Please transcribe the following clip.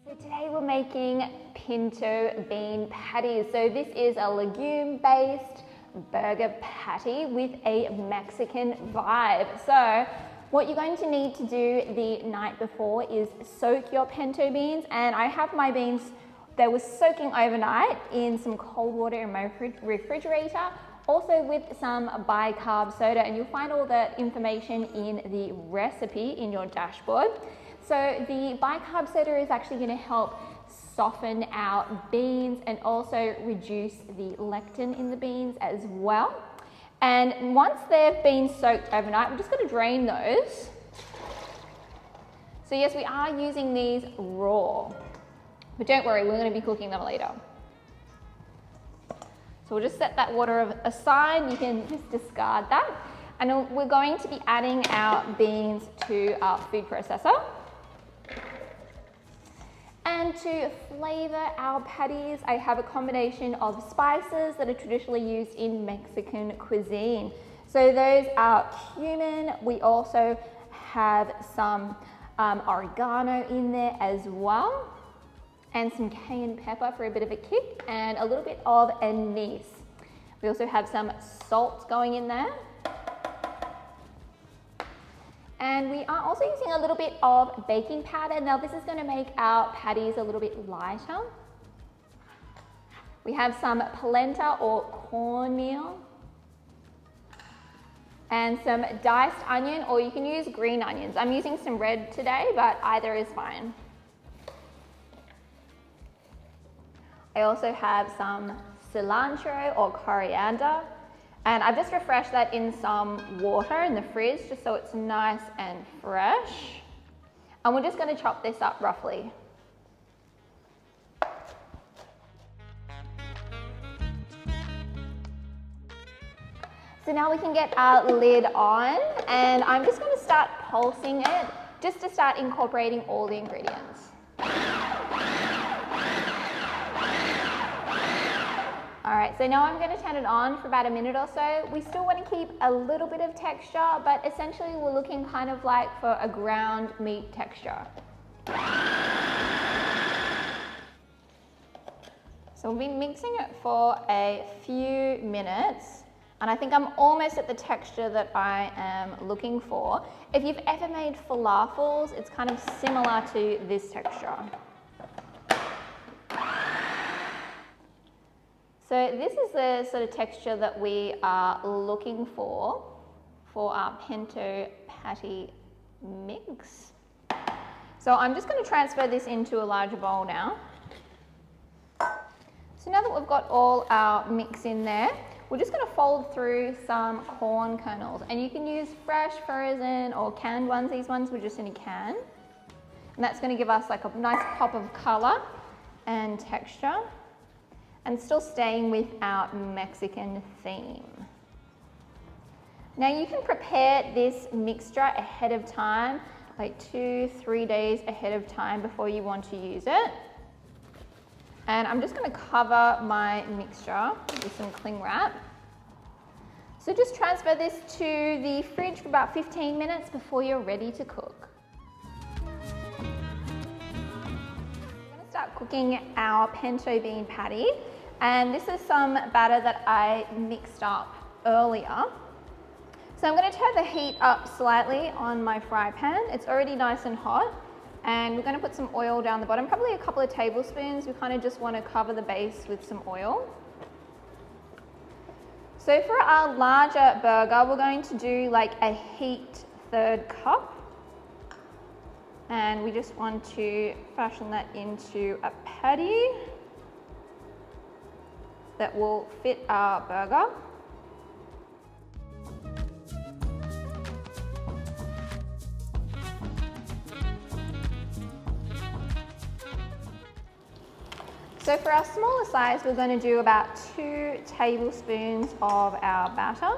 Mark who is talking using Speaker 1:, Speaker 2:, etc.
Speaker 1: So today we're making pinto bean patties. So this is a legume-based burger patty with a Mexican vibe. So what you're going to need to do the night before is soak your pinto beans, and I have my beans, they were soaking overnight in some cold water in my refrigerator, also with some bicarb soda, and you'll find all that information in the recipe in your dashboard. So the bicarb soda is actually going to help soften our beans and also reduce the lectin in the beans as well. And once they've been soaked overnight, we're just going to drain those. So yes, we are using these raw, but don't worry, we're going to be cooking them later. So we'll just set that water aside. You can just discard that. And we're going to be adding our beans to our food processor. And to flavor our patties, I have a combination of spices that are traditionally used in Mexican cuisine. So those are cumin. We also have some oregano in there as well, and some cayenne pepper for a bit of a kick, and a little bit of anise. We also have some salt going in there. And we are also using a little bit of baking powder. Now this is going to make our patties a little bit lighter. We have some polenta or cornmeal, and some diced onion, or you can use green onions. I'm using some red today, but either is fine. I also have some cilantro or coriander, and I've just refreshed that in some water in the fridge just so it's nice and fresh. And we're just going to chop this up roughly. So now we can get our lid on, and I'm just going to start pulsing it just to start incorporating all the ingredients. All right, so now I'm going to turn it on for about a minute or so. We still want to keep a little bit of texture, but essentially we're looking kind of like for a ground meat texture. So we'll be mixing it for a few minutes, and I think I'm almost at the texture that I am looking for. If you've ever made falafels, it's kind of similar to this texture. So this is the sort of texture that we are looking for our pinto patty mix. So I'm just going to transfer this into a larger bowl now. So now that we've got all our mix in there, we're just going to fold through some corn kernels, and you can use fresh, frozen or canned ones. These ones were just in a can, and that's going to give us like a nice pop of color and texture, and still staying with our Mexican theme. Now you can prepare this mixture ahead of time, like 2-3 days ahead of time before you want to use it. And I'm just going to cover my mixture with some cling wrap. So just transfer this to the fridge for about 15 minutes before you're ready to cook. We're going to start cooking our pinto bean patty. And this is some batter that I mixed up earlier. So I'm going to turn the heat up slightly on my fry pan. It's already nice and hot. And we're going to put some oil down the bottom, probably a couple of tablespoons. We kind of just want to cover the base with some oil. So for our larger burger, we're going to do like a heaped 1/3 cup. And we just want to fashion that into a patty that will fit our burger. So for our smaller size, we're going to do about 2 tablespoons of our batter.